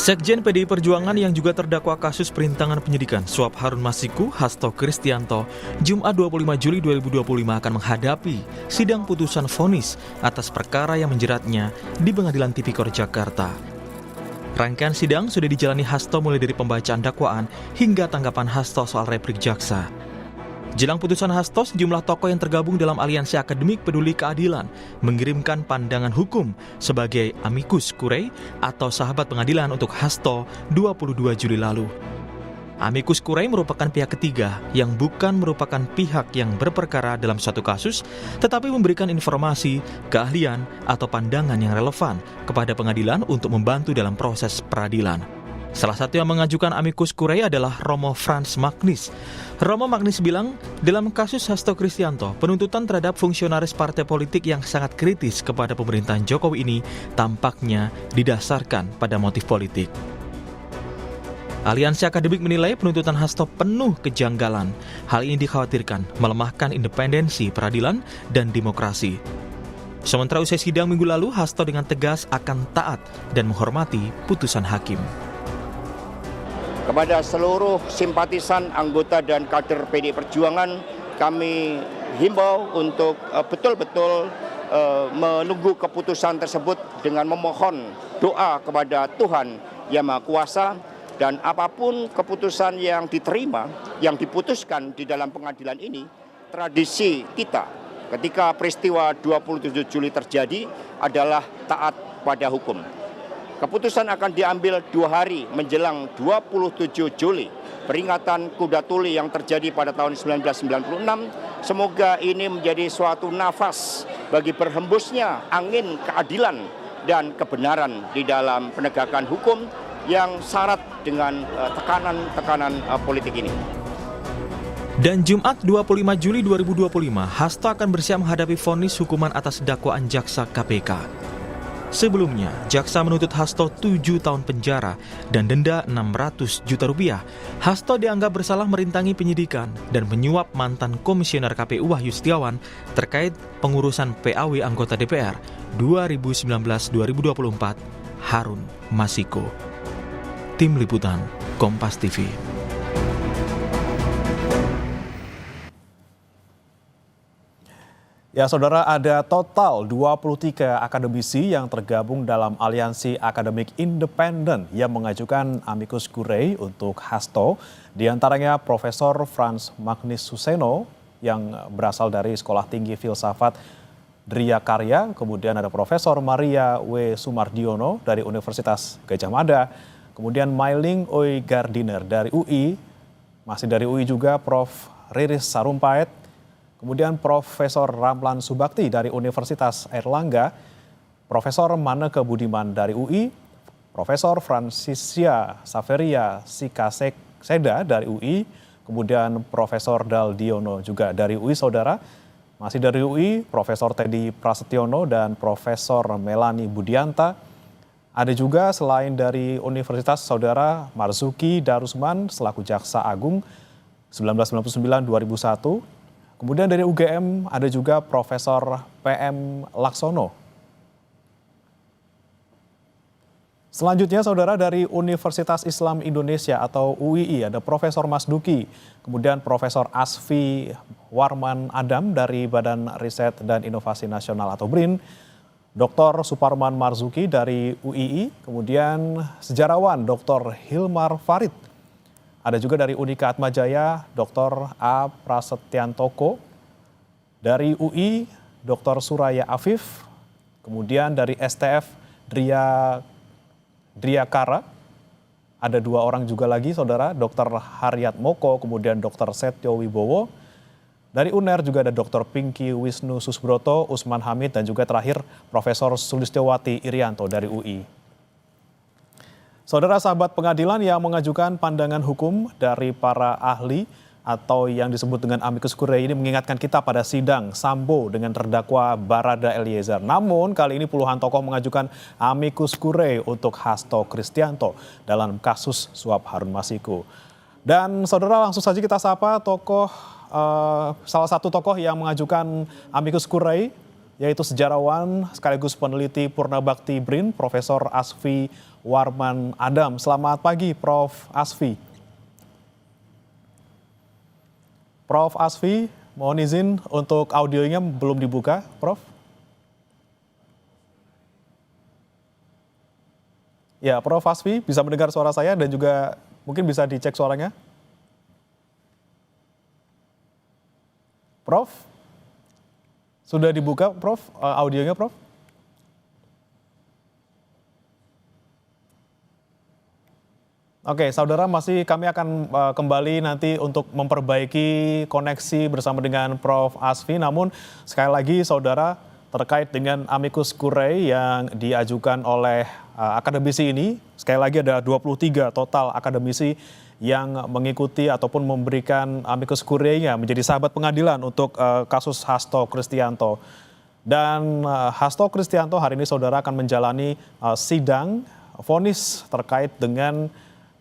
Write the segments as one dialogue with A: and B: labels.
A: Sekjen PDI Perjuangan yang juga terdakwa kasus perintangan penyidikan suap Harun Masiku, Hasto Kristianto, Jumat 25 Juli 2025 akan menghadapi sidang putusan vonis atas perkara yang menjeratnya di Pengadilan Tipikor Jakarta. Rangkaian sidang sudah dijalani Hasto mulai dari pembacaan dakwaan hingga tanggapan Hasto soal replik jaksa. Jelang putusan Hasto, sejumlah tokoh yang tergabung dalam Aliansi Akademik Peduli Keadilan mengirimkan pandangan hukum sebagai amicus curiae atau sahabat pengadilan untuk Hasto 22 Juli lalu. Amicus curiae merupakan pihak ketiga yang bukan merupakan pihak yang berperkara dalam suatu kasus, tetapi memberikan informasi, keahlian, atau pandangan yang relevan kepada pengadilan untuk membantu dalam proses peradilan. Salah satu yang mengajukan amicus curiae adalah Romo Frans Magnis. Romo Magnis bilang, dalam kasus Hasto Kristianto, penuntutan terhadap fungsionaris partai politik yang sangat kritis kepada pemerintahan Jokowi ini tampaknya didasarkan pada motif politik. Aliansi Akademik menilai penuntutan Hasto penuh kejanggalan. Hal ini dikhawatirkan melemahkan independensi peradilan dan demokrasi. Sementara usai sidang minggu lalu, Hasto dengan tegas akan taat dan menghormati putusan hakim.
B: Kepada seluruh simpatisan, anggota dan kader PDI Perjuangan, kami himbau untuk betul-betul menunggu keputusan tersebut dengan memohon doa kepada Tuhan Yang Maha Kuasa, dan apapun keputusan yang diterima, yang diputuskan di dalam pengadilan ini, tradisi kita ketika peristiwa 27 Juli terjadi adalah taat pada hukum. Keputusan akan diambil 2 hari menjelang 27 Juli, peringatan Kuda Tuli yang terjadi pada tahun 1996. Semoga ini menjadi suatu nafas bagi berhembusnya angin keadilan dan kebenaran di dalam penegakan hukum yang syarat dengan tekanan-tekanan politik ini.
A: Dan Jumat 25 Juli 2025, Hasto akan bersiap menghadapi vonis hukuman atas dakwaan jaksa KPK. Sebelumnya, jaksa menuntut Hasto 7 tahun penjara dan denda 600 juta rupiah. Hasto dianggap bersalah merintangi penyidikan dan menyuap mantan komisioner KPU Wahyu Setiawan terkait pengurusan PAW anggota DPR 2019-2024 Harun Masiku. Tim Liputan, Kompas TV.
C: Ya, saudara, ada total 23 akademisi yang tergabung dalam Aliansi Akademik Independen yang mengajukan amicus curiae untuk Hasto. Di antaranya Profesor Frans Magnis Suseno yang berasal dari Sekolah Tinggi Filsafat Dria Karya, kemudian ada Profesor Maria W. Sumardiono dari Universitas Gajah Mada, kemudian Mailing Oi Gardiner dari UI, masih dari UI juga Prof. Riris Sarumpait, kemudian Profesor Ramlan Subakti dari Universitas Airlangga, Profesor Maneke Budiman dari UI, Profesor Fransisia Saveria Sikaseda dari UI, kemudian Profesor Daldiono juga dari UI, saudara. Masih dari UI, Profesor Teddy Prasetyono dan Profesor Melani Budianta. Ada juga selain dari Universitas, saudara, Marzuki Darusman selaku Jaksa Agung 1999-2001. Kemudian dari UGM ada juga Profesor PM Laksono. Selanjutnya, saudara, dari Universitas Islam Indonesia atau UII ada Profesor Masduki, kemudian Profesor Asfi Warman Adam dari Badan Riset dan Inovasi Nasional atau BRIN, Dr. Suparman Marzuki dari UII, kemudian sejarawan Dr. Hilmar Farid. Ada juga dari Unika Atmajaya, Dr. A. Prasetyantoko. Dari UI, Dr. Suraya Afif. Kemudian dari STF, Dria Kara. Ada 2 orang juga lagi, saudara, Dr. Haryat Moko, kemudian Dr. Setyo Wibowo. Dari UNER juga ada Dr. Pinky Wisnu Susbroto, Usman Hamid, dan juga terakhir Profesor Sulistiowati Irianto dari UI. Saudara, sahabat pengadilan yang mengajukan pandangan hukum dari para ahli atau yang disebut dengan amicus curiae ini mengingatkan kita pada sidang Sambo dengan terdakwa Barada Eliezer. Namun kali ini puluhan tokoh mengajukan amicus curiae untuk Hasto Kristianto dalam kasus suap Harun Masiku. Dan saudara, langsung saja kita sapa salah satu tokoh yang mengajukan amicus curiae yaitu sejarawan sekaligus peneliti Purnabakti BRIN, Profesor Asfi Warman Adam. Selamat pagi, Prof. Asfi. Prof. Asfi, mohon izin untuk audionya belum dibuka, Prof. Ya, Prof. Asfi bisa mendengar suara saya dan juga mungkin bisa dicek suaranya. Prof, sudah dibuka, Prof, audionya, Prof? Oke, saudara, kami akan kembali nanti untuk memperbaiki koneksi bersama dengan Prof. Asfi. Namun sekali lagi, saudara, terkait dengan amicus curiae yang diajukan oleh akademisi ini, sekali lagi ada 23 total akademisi yang mengikuti ataupun memberikan amicus curiae-nya menjadi sahabat pengadilan untuk kasus Hasto Kristianto. Dan Hasto Kristianto hari ini, saudara, akan menjalani sidang vonis terkait dengan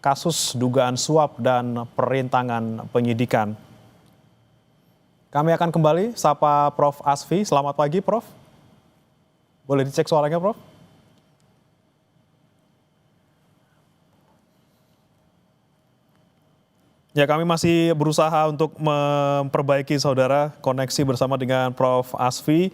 C: kasus dugaan suap dan perintangan penyidikan. Kami akan kembali sapa Prof. Asfi. Selamat pagi, Prof. Boleh dicek suaranya, Prof? Ya, kami masih berusaha untuk memperbaiki, saudara, koneksi bersama dengan Prof. Asfi.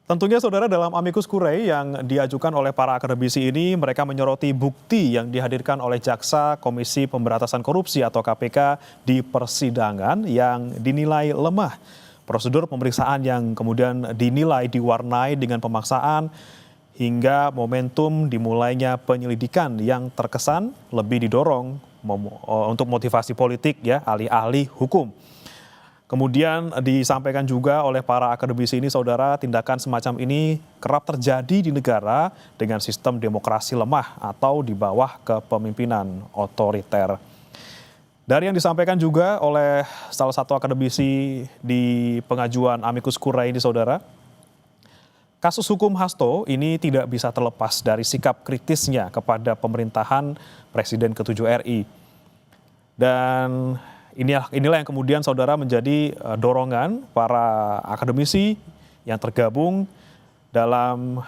C: Tentunya, saudara, dalam amicus curiae yang diajukan oleh para akademisi ini, mereka menyoroti bukti yang dihadirkan oleh Jaksa Komisi Pemberantasan Korupsi atau KPK di persidangan yang dinilai lemah. Prosedur pemeriksaan yang kemudian dinilai diwarnai dengan pemaksaan hingga momentum dimulainya penyelidikan yang terkesan lebih didorong untuk motivasi politik, ya, ahli-ahli hukum. Kemudian disampaikan juga oleh para akademisi ini, saudara, tindakan semacam ini kerap terjadi di negara dengan sistem demokrasi lemah atau di bawah kepemimpinan otoriter. Dari yang disampaikan juga oleh salah satu akademisi di pengajuan amicus curiae ini, saudara, kasus hukum Hasto ini tidak bisa terlepas dari sikap kritisnya kepada pemerintahan Presiden ke-7 RI. Dan inilah yang kemudian, saudara, menjadi dorongan para akademisi yang tergabung dalam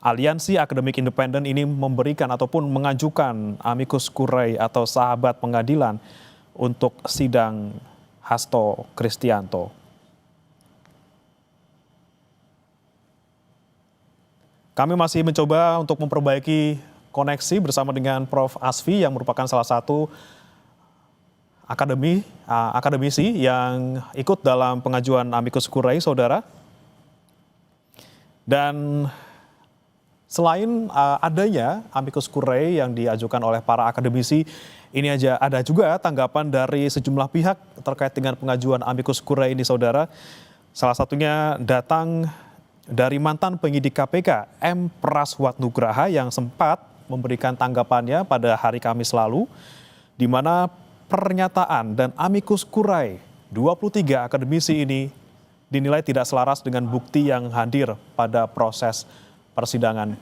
C: Aliansi Akademik Independen ini memberikan ataupun mengajukan amicus curiae atau sahabat pengadilan untuk sidang Hasto Kristianto. Kami masih mencoba untuk memperbaiki koneksi bersama dengan Prof. Asfi yang merupakan salah satu akademisi yang ikut dalam pengajuan amicus curiae, saudara. Dan selain adanya amicus curiae yang diajukan oleh para akademisi, ini ada juga tanggapan dari sejumlah pihak terkait dengan pengajuan amicus curiae ini, saudara. Salah satunya datang dari mantan penyidik KPK M. Praswatnugraha yang sempat memberikan tanggapannya pada hari Kamis lalu, di mana pernyataan dan amicus curiae 23 akademisi ini dinilai tidak selaras dengan bukti yang hadir pada proses persidangan.